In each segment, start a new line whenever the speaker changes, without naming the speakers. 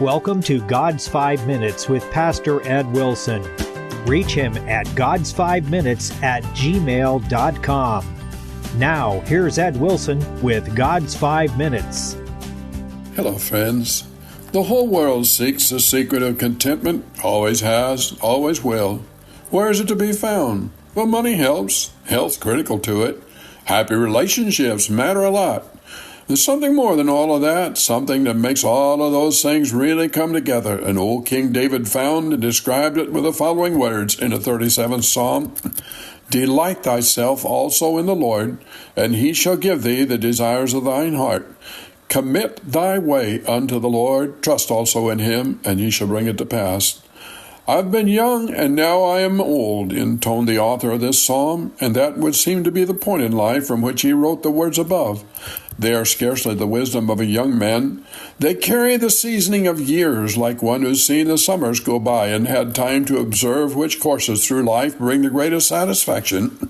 welcome to God's 5 Minutes with Pastor Ed Wilson. Reach him at GodsFiveMinutes@gmail.com. Now, here's Ed Wilson with God's 5 Minutes.
Hello, friends. The whole world seeks the secret of contentment, always has, always will. Where is it to be found? Well, money helps. Health's critical to it. Happy relationships matter a lot. There's something more than all of that, something that makes all of those things really come together. And old King David found and described it with the following words in the 37th Psalm. Delight thyself also in the Lord, and he shall give thee the desires of thine heart. Commit thy way unto the Lord, trust also in him, and he shall bring it to pass. I've been young, and now I am old, intoned the author of this psalm, and that would seem to be the point in life from which he wrote the words above. They are scarcely the wisdom of a young man. They carry the seasoning of years, like one who's seen the summers go by and had time to observe which courses through life bring the greatest satisfaction,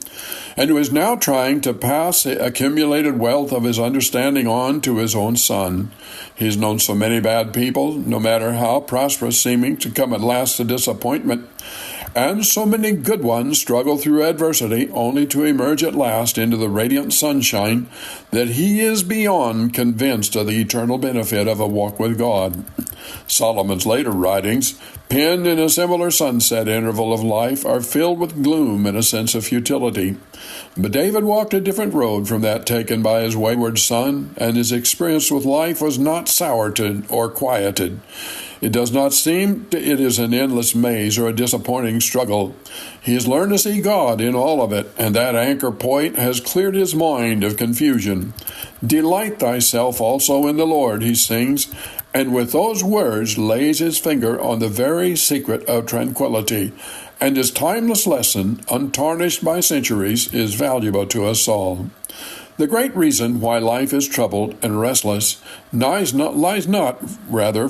and who is now trying to pass the accumulated wealth of his understanding on to his own son. He's known so many bad people, no matter how prosperous seeming, to come at last to disappointment, and so many good ones struggle through adversity only to emerge at last into the radiant sunshine, that he is beyond convinced of the eternal benefit of a walk with God. Solomon's later writings, penned in a similar sunset interval of life, are filled with gloom and a sense of futility. But David walked a different road from that taken by his wayward son, and his experience with life was not soured or quieted. It does not seem it is an endless maze or a disappointing struggle. He has learned to see God in all of it, and that anchor point has cleared his mind of confusion. Delight thyself also in the Lord, he sings, and with those words lays his finger on the very secret of tranquility, and his timeless lesson, untarnished by centuries, is valuable to us all. The great reason why life is troubled and restless lies not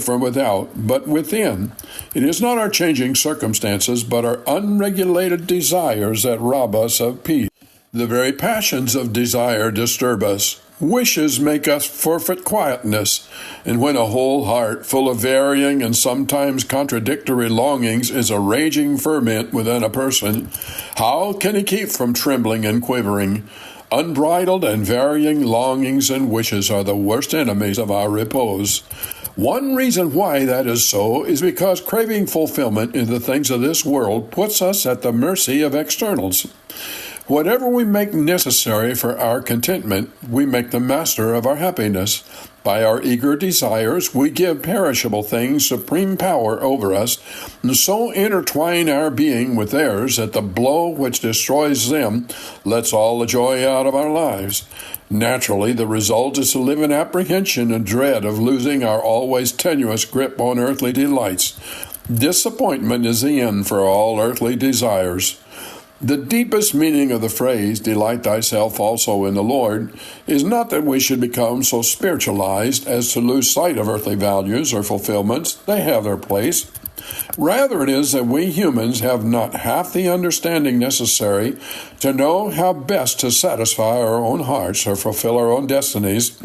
from without, but within. It is not our changing circumstances, but our unregulated desires that rob us of peace. The very passions of desire disturb us. Wishes make us forfeit quietness, and when a whole heart full of varying and sometimes contradictory longings is a raging ferment within a person, how can he keep from trembling and quivering? Unbridled and varying longings and wishes are the worst enemies of our repose. One reason why that is so is because craving fulfillment in the things of this world puts us at the mercy of externals. Whatever we make necessary for our contentment, we make the master of our happiness. By our eager desires, we give perishable things supreme power over us, and so intertwine our being with theirs that the blow which destroys them lets all the joy out of our lives. Naturally, the result is to live in apprehension and dread of losing our always tenuous grip on earthly delights. Disappointment is the end for all earthly desires. The deepest meaning of the phrase, delight thyself also in the Lord, is not that we should become so spiritualized as to lose sight of earthly values or fulfillments. They have their place. Rather, it is that we humans have not half the understanding necessary to know how best to satisfy our own hearts or fulfill our own destinies,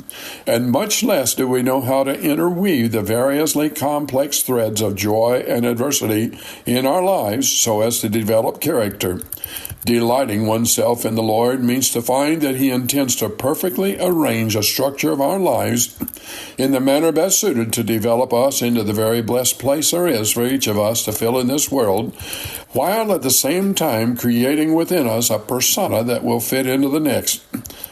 and much less do we know how to interweave the variously complex threads of joy and adversity in our lives so as to develop character. Delighting oneself in the Lord means to find that he intends to perfectly arrange a structure of our lives in the manner best suited to develop us into the very blessed place there is for each of us to fill in this world, while at the same time creating within us a persona that will fit into the next.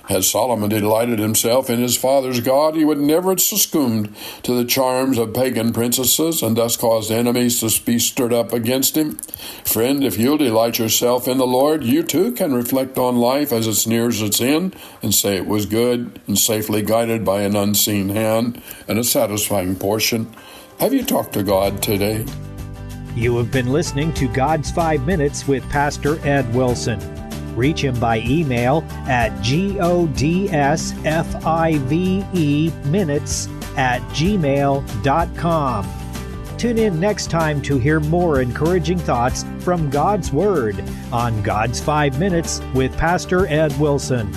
Had Solomon delighted himself in his father's God, he would never have succumbed to the charms of pagan princesses and thus caused enemies to be stirred up against him. Friend, if you'll delight yourself in the Lord, you too can reflect on life as it nears its end and say it was good and safely guided by an unseen hand and a satisfying portion. Have you talked to God today?
You have been listening to God's 5 Minutes with Pastor Ed Wilson. Reach him by email at GodsFiveMinutes@gmail.com. Tune in next time to hear more encouraging thoughts from God's Word on God's 5 Minutes with Pastor Ed Wilson.